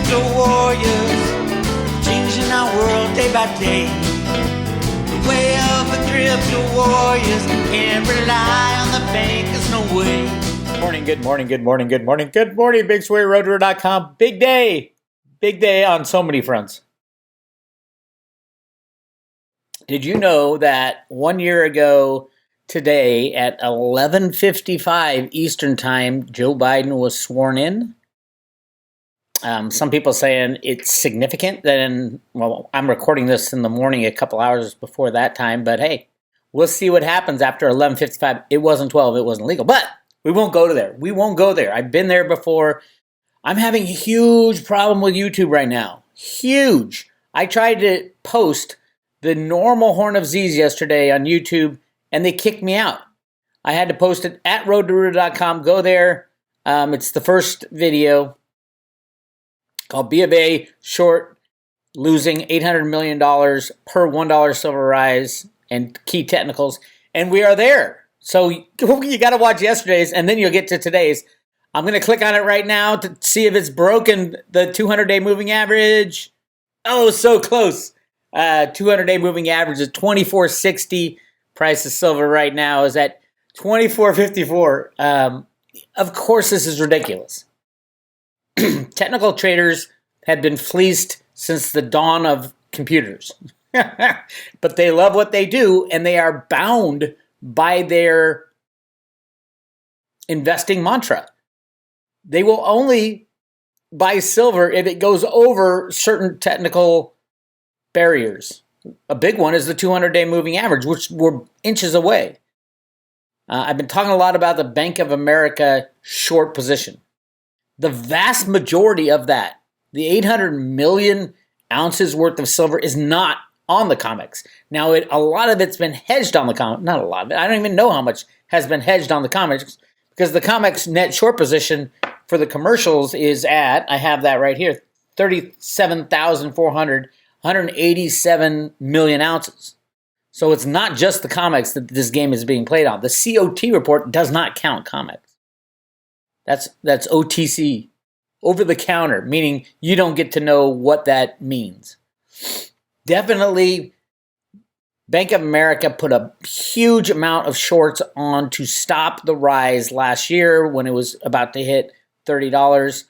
crypto warriors, changing our world day by day. The way of the crypto warriors, can't rely on the bankers, no way. Good morning, Bix Weir, roadrunner.com. Big day on so many fronts. Did you know that 1 year ago today at 11:55 Eastern Time, Joe Biden was sworn in? Some people saying it's significant. Well, I'm recording this in the morning a couple hours before that time, but hey, we'll see what happens after 11:55. It wasn't 12, it wasn't legal, but we won't go there. We won't go there. I've been there before. I'm having a huge problem with YouTube right now. Huge. I tried to post the normal Horn of Z's yesterday on YouTube, and they kicked me out. I had to post it at roadrunner.com. Go there. It's the first video called B of A short, losing $800 million per $1 silver rise and key technicals. And we are there. So you got to watch yesterday's, and then you'll get to today's. I'm going to click on it right now to see if it's broken the 200-day moving average. Oh, so close. 200-day moving average is 24.60. Price of silver right now is at 24.54. Of course, this is ridiculous. Technical traders have been fleeced since the dawn of computers. But they love what they do, and they are bound by their investing mantra. They will only buy silver if it goes over certain technical barriers. A big one is the 200-day moving average, which we're inches away. I've been talking a lot about the Bank of America short position. The vast majority of that, the 800 million ounces worth of silver, is not on the COMEX. Now, a lot of it's been hedged on the COMEX. Not a lot of it. I don't even know how much has been hedged on the COMEX, because the COMEX net short position for the commercials is at, I have that right here, 37,400, 187 million ounces. So it's not just the COMEX that this game is being played on. The COT report does not count COMEX. That's OTC, over the counter, meaning you don't get to know what that means. Definitely, Bank of America put a huge amount of shorts on to stop the rise last year when it was about to hit $30.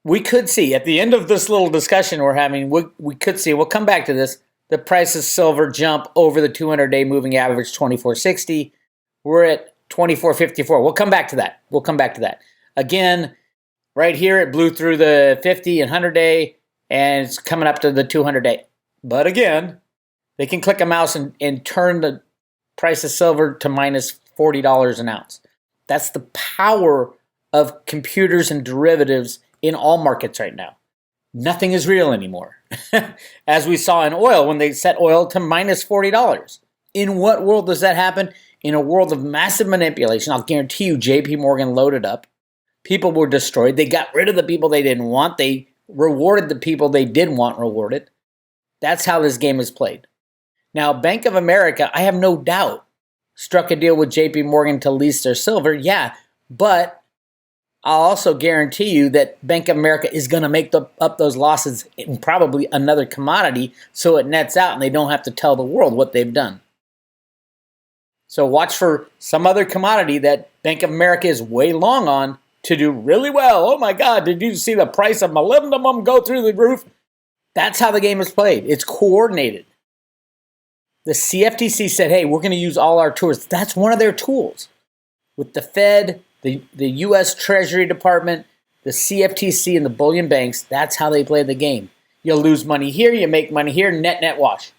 We could see, at the end of this little discussion we're having, we could see, we'll come back to this, the price of silver jump over the 200-day moving average, 24.60. We're at 24.54. We'll come back to that. Again, right here, it blew through the 50 and 100-day, and it's coming up to the 200-day. But again, they can click a mouse and turn the price of silver to minus $40 an ounce. That's the power of computers and derivatives in all markets right now. Nothing is real anymore. As we saw in oil when they set oil to minus $40. In what world does that happen? In a world of massive manipulation. I'll guarantee you JP Morgan loaded up. People were destroyed. They got rid of the people they didn't want. They rewarded the people they did want rewarded. That's how this game is played. Now, Bank of America, I have no doubt, struck a deal with JP Morgan to lease their silver. Yeah, but I'll also guarantee you that Bank of America is going to make up those losses in probably another commodity so it nets out and they don't have to tell the world what they've done. So watch for some other commodity that Bank of America is way long on to do really well. Oh my God, did you see the price of molybdenum go through the roof? That's how the game is played. It's coordinated. The CFTC said, hey, we're going to use all our tools. That's one of their tools. With the Fed, the U.S. Treasury Department, the CFTC, and the bullion banks, that's how they play the game. You'll lose money here, you make money here, net wash.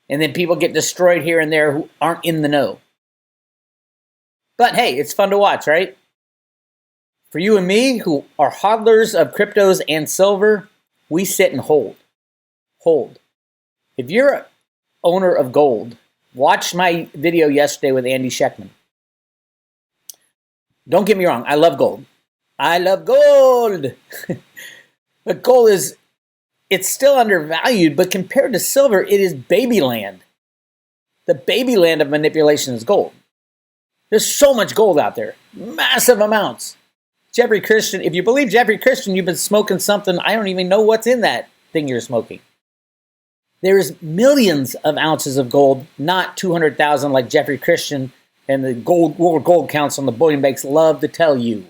And then people get destroyed here and there who aren't in the know. But hey, it's fun to watch, right? For you and me, who are hodlers of cryptos and silver, we sit and hold. Hold. If you're an owner of gold, watch my video yesterday with Andy Sheckman. Don't get me wrong, I love gold. I love gold. But gold is, it's still undervalued, but compared to silver, it is baby land. The baby land of manipulation is gold. There's so much gold out there, massive amounts. Jeffrey Christian, if you believe Jeffrey Christian, you've been smoking something. I don't even know what's in that thing you're smoking. There's millions of ounces of gold, not 200,000 like Jeffrey Christian and the World Gold Council and the bullion banks love to tell you.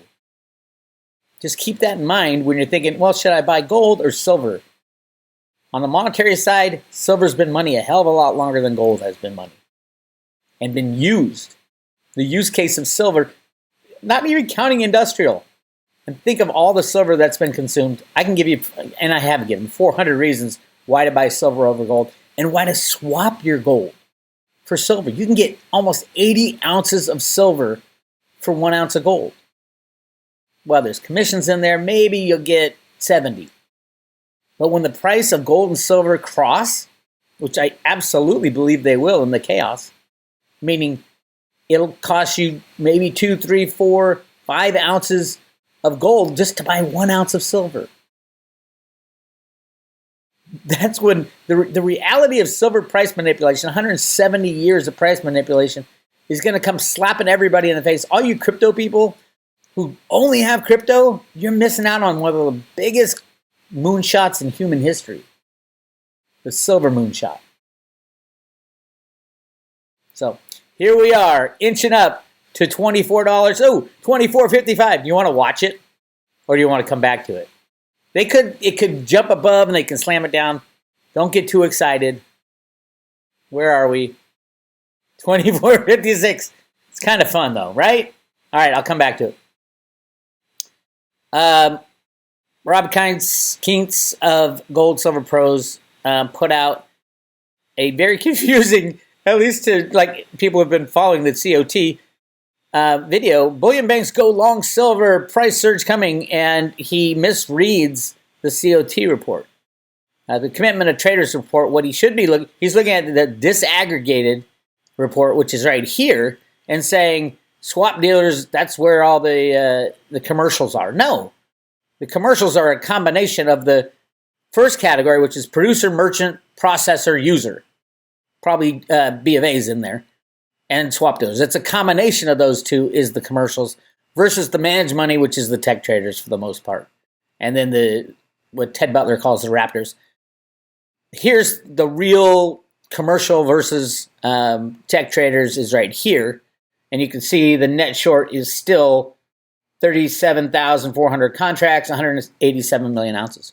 Just keep that in mind when you're thinking, well, should I buy gold or silver? On the monetary side, silver's been money a hell of a lot longer than gold has been money and been used. The use case of silver, not even counting industrial. And think of all the silver that's been consumed. I can give you, and I have given, 400 reasons why to buy silver over gold and why to swap your gold for silver. You can get almost 80 ounces of silver for 1 ounce of gold. Well, there's commissions in there. Maybe you'll get 70. But when the price of gold and silver cross, which I absolutely believe they will in the chaos, meaning it'll cost you maybe 2, 3, 4, 5 ounces of gold just to buy 1 ounce of silver. That's when the reality of silver price manipulation, 170 years of price manipulation, is going to come slapping everybody in the face. All you crypto people who only have crypto, you're missing out on one of the biggest moonshots in human history. The silver moonshot. So here we are, inching up to $24. Oh, $24.55. You want to watch it? Or do you want to come back to it? It could jump above and they can slam it down. Don't get too excited. Where are we? $24.56. It's kind of fun though, right? All right, I'll come back to it. Rob Kientz of Gold Silver Pros put out a very confusing, at least to like people who've been following the COT video. Bullion banks go long silver, price surge coming, and he misreads the COT report. The Commitment of Traders report, what he should be looking, he's looking at the disaggregated report, which is right here, and saying swap dealers, that's where all the commercials are. No, the commercials are a combination of the first category, which is producer, merchant, processor, user. Probably B of A's in there. And swap dealers. It's a combination of those two is the commercials versus the managed money, which is the tech traders for the most part. And then what Ted Butler calls the Raptors. Here's the real commercial versus tech traders is right here. And you can see the net short is still 37,400 contracts, 187 million ounces.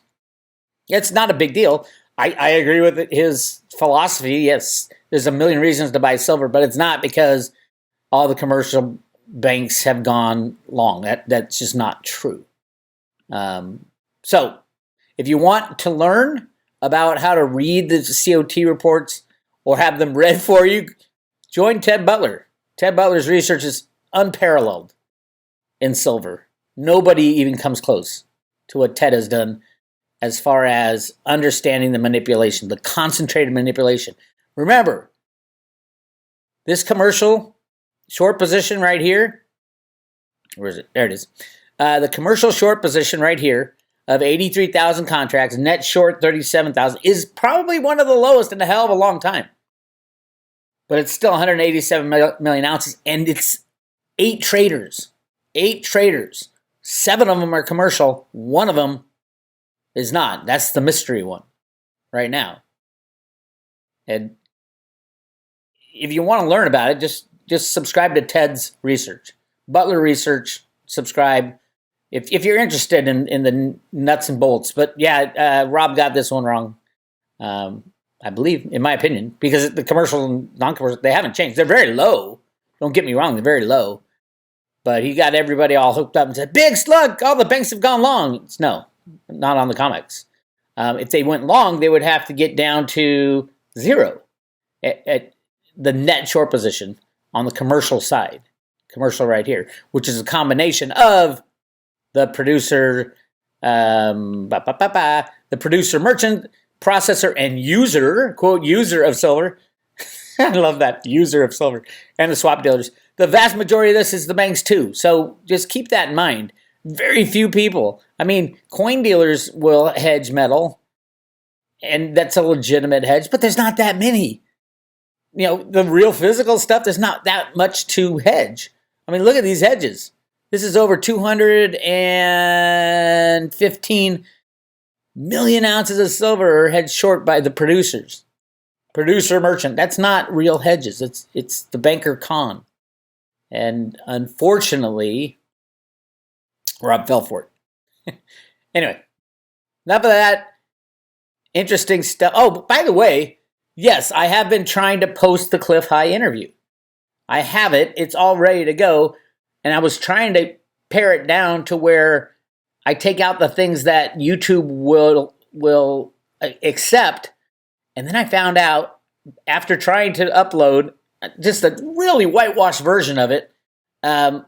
It's not a big deal. I agree with his philosophy. Yes, there's a million reasons to buy silver, but it's not because all the commercial banks have gone long. That's just not true. So if you want to learn about how to read the COT reports or have them read for you, join Ted Butler. Ted Butler's research is unparalleled in silver. Nobody even comes close to what Ted has done as far as understanding the manipulation, the concentrated manipulation. Remember, this commercial short position right here, where is it? There it is. The commercial short position right here of 83,000 contracts, net short 37,000, is probably one of the lowest in a hell of a long time. But it's still 187 million ounces, and it's 8 traders. 8 traders. 7 of them are commercial. 1 of them is not. That's the mystery one right now. And if you want to learn about it, just subscribe to Ted's research. Butler Research, subscribe if you're interested in the nuts and bolts. But yeah, Rob got this one wrong, I believe, in my opinion, because the commercial and non-commercial, they haven't changed. They're very low. Don't get me wrong, they're very low. But he got everybody all hooked up and said, big slug, all the banks have gone long. No, not on the comics. If they went long, they would have to get down to 0 at the net short position on the commercial side. Commercial right here, which is a combination of the producer, the producer, merchant, processor, and user, quote, user of silver. I love that, user of silver, and the swap dealers. The vast majority of this is the banks too. So just keep that in mind. Very few people. I mean, coin dealers will hedge metal, and that's a legitimate hedge, but there's not that many. You know, the real physical stuff, there's not that much to hedge. I mean, look at these hedges. This is over 215 million ounces of silver hedged short by the producers. Producer merchant. That's not real hedges. It's the banker con. And unfortunately, Rob fell for it. Anyway, enough of that. Interesting stuff. Oh, by the way, yes, I have been trying to post the Cliff High interview. I have it. It's all ready to go. And I was trying to pare it down to where I take out the things that YouTube will accept. And then I found out, after trying to upload just a really whitewashed version of it, I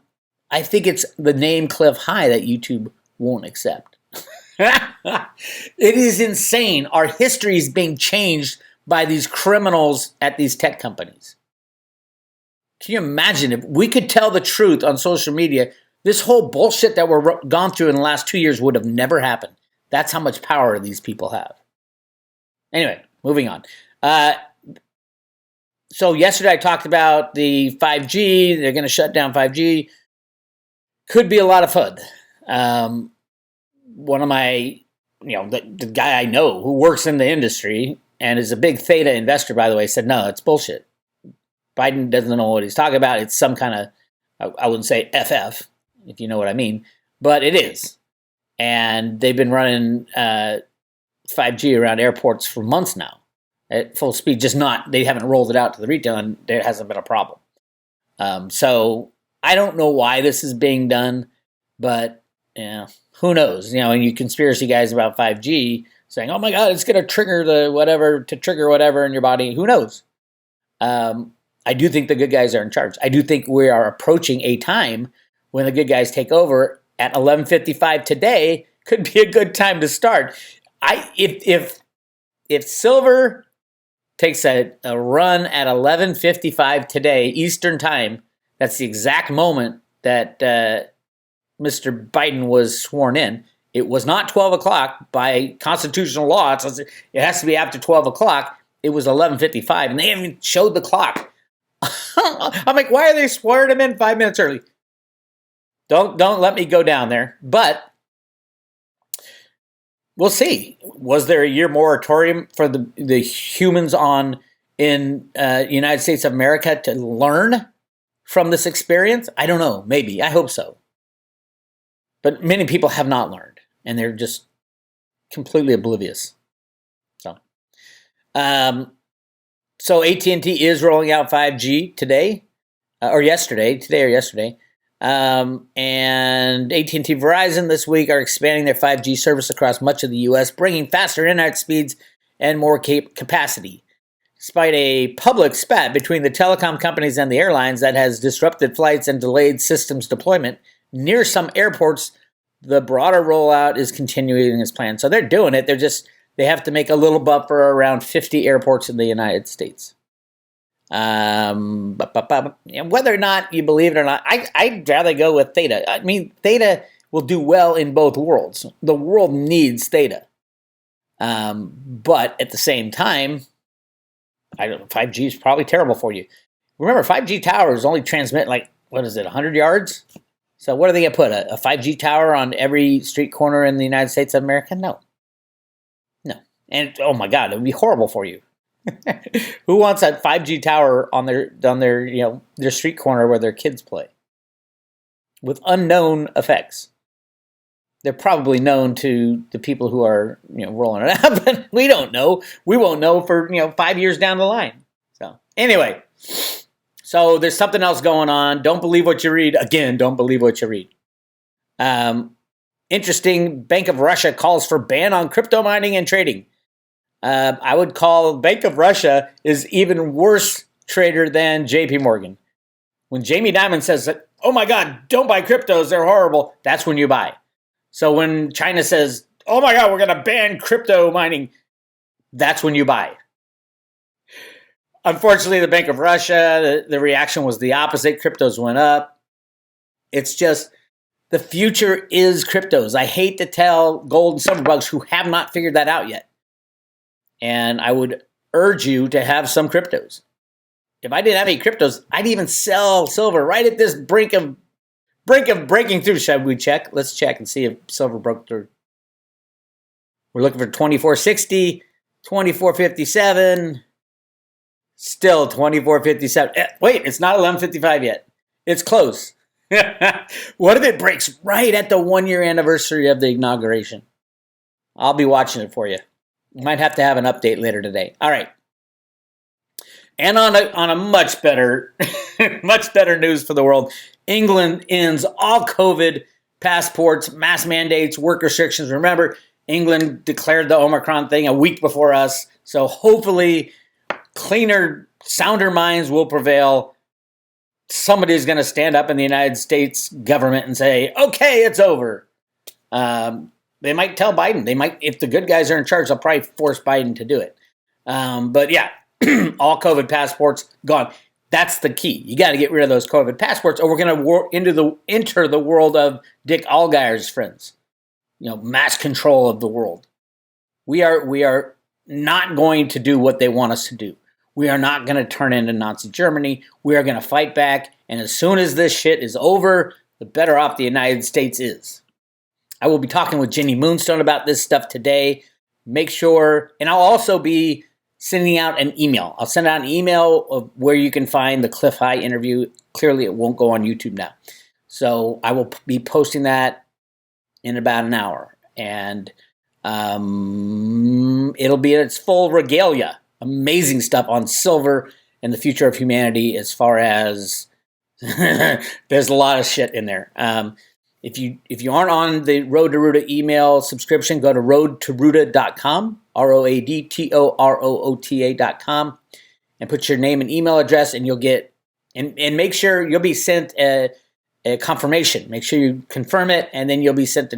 think it's the name Cliff High that YouTube won't accept. It is insane. Our history is being changed by these criminals at these tech companies. Can you imagine if we could tell the truth on social media? This whole bullshit that we're gone through in the last 2 years would have never happened. That's how much power these people have. Anyway, moving on. So yesterday I talked about the 5G. They're going to shut down 5G. Could be a lot of FUD. One of my, the guy I know who works in the industry and is a big Theta investor, by the way, said, no, it's bullshit. Biden doesn't know what he's talking about. It's some kind of, I wouldn't say FF, if you know what I mean, but it is. And they've been running 5G around airports for months now at full speed, they haven't rolled it out to the retail, and there hasn't been a problem. So I don't know why this is being done, but who knows? And you conspiracy guys about 5G saying, oh my God, it's going to trigger whatever in your body. Who knows? I do think the good guys are in charge. I do think we are approaching a time when the good guys take over at 11:55 today. Could be a good time to start. If silver takes a run at 11:55 today Eastern time, that's the exact moment that Mr. Biden was sworn in. It was not 12 o'clock by constitutional law. It has to be after 12 o'clock. It was 11:55, and they haven't showed the clock. I'm like, why are they swearing him in 5 minutes early? Don't let me go down there. But we'll see. Was there a year moratorium for the humans in United States of America to learn from this experience? I don't know. Maybe. I hope so. But many people have not learned, and they're just completely oblivious. So AT&T is rolling out 5G today or yesterday. And AT&T Verizon this week are expanding their 5G service across much of the U.S., bringing faster internet speeds and more capacity. Despite a public spat between the telecom companies and the airlines that has disrupted flights and delayed systems deployment, near some airports, the broader rollout is continuing as planned. So they're doing it. They have to make a little buffer around 50 airports in the United States. Whether or not you believe it or not, I'd rather go with Theta. I mean, Theta will do well in both worlds. The world needs Theta. But at the same time, 5G is probably terrible for you. Remember, 5G towers only transmit 100 yards? So what are they going to put? A 5G tower on every street corner in the United States of America? No. And oh my God, it would be horrible for you. Who wants a 5G tower on their street corner where their kids play? With unknown effects. They're probably known to the people who are rolling it out, but we don't know. We won't know for 5 years down the line. So anyway, so there's something else going on. Don't believe what you read. Again, don't believe what you read. Interesting. Bank of Russia calls for ban on crypto mining and trading. I would call Bank of Russia is even worse trader than JP Morgan. When Jamie Dimon says that, oh my God, don't buy cryptos, they're horrible, that's when you buy. So when China says, oh my God, we're going to ban crypto mining, that's when you buy. Unfortunately, the Bank of Russia, the reaction was the opposite. Cryptos went up. It's just, the future is cryptos. I hate to tell gold and silver bugs who have not figured that out yet. And I would urge you to have some cryptos. If I didn't have any cryptos, I'd even sell silver right at this brink of brink of breaking through. Should we check? Let's check and see if silver broke through. We're looking for 2460, 2457. Still 2457. Wait, it's not 1155 yet. It's close. What if it breaks right at the 1 year anniversary of the inauguration? I'll be watching it for you. Might have to have an update later today. All right. And on a much better, much better news for the world, England ends all COVID passports, mask mandates, work restrictions. Remember, England declared the Omicron thing a week before us. So hopefully cleaner, sounder minds will prevail. Somebody's going to stand up in the United States government and say, okay, it's over. They might tell Biden. They might, if the good guys are in charge, they'll probably force Biden to do it. But yeah, all COVID passports gone. That's the key. You got to get rid of those COVID passports, or we're going to enter the world of Dick Allgire's friends. Mass control of the world. We are not going to do what they want us to do. We are not going to turn into Nazi Germany. We are going to fight back. And as soon as this shit is over, the better off the United States is. I will be talking with Jenny Moonstone about this stuff today. Make sure, and I'll also be sending out an email. I'll send out an email of where you can find the Cliff High interview. Clearly, it won't go on YouTube now. So I will be posting that in about an hour. And it'll be in its full regalia. Amazing stuff on silver and the future of humanity, as far as there's a lot of shit in there. If you aren't on the Road to Ruta email subscription, go to roadtoruta.com, ROADTOROOTA.com, and put your name and email address, and you'll get, and make sure you'll be sent a confirmation. Make sure you confirm it, and then you'll be sent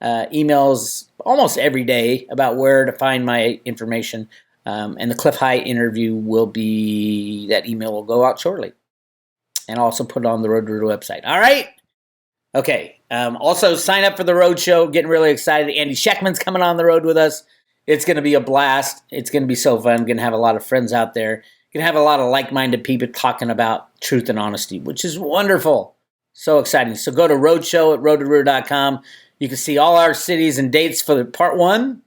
emails almost every day about where to find my information. And the Cliff High interview that email will go out shortly. And I'll also put it on the Road to Ruta website. All right? Okay. Also, sign up for the road show. Getting really excited. Andy Scheckman's coming on the road with us. It's going to be a blast. It's going to be so fun. Going to have a lot of friends out there. Going to have a lot of like-minded people talking about truth and honesty, which is wonderful. So exciting. So go to roadshow at roadtoruta.com. You can see all our cities and dates for the part one,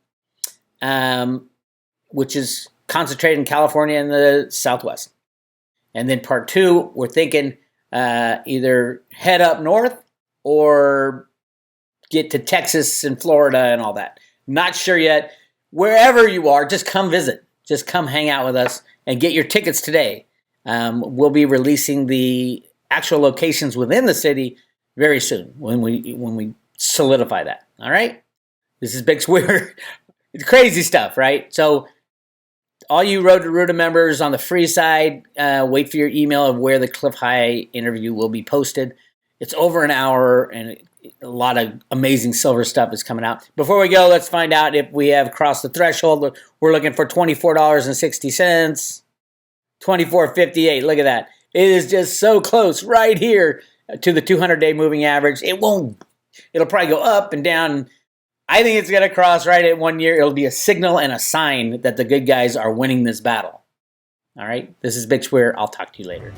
which is concentrated in California and the Southwest. And then part two, we're thinking either head up north or get to Texas and Florida and all that. Not sure yet. Wherever you are, just come visit. Just come hang out with us and get your tickets today. We'll be releasing the actual locations within the city very soon when we solidify that. All right? This is Bix Weir. It's crazy stuff, right? So all you Road to Ruta members on the free side, wait for your email of where the Cliff High interview will be posted. It's over an hour, and a lot of amazing silver stuff is coming out. Before we go, let's find out if we have crossed the threshold. We're looking for $24.60, $24.58. Look at that. It is just so close right here to the 200-day moving average. It'll probably go up and down. I think it's going to cross right at 1 year. It'll be a signal and a sign that the good guys are winning this battle. All right? This is Bix Weir. I'll talk to you later.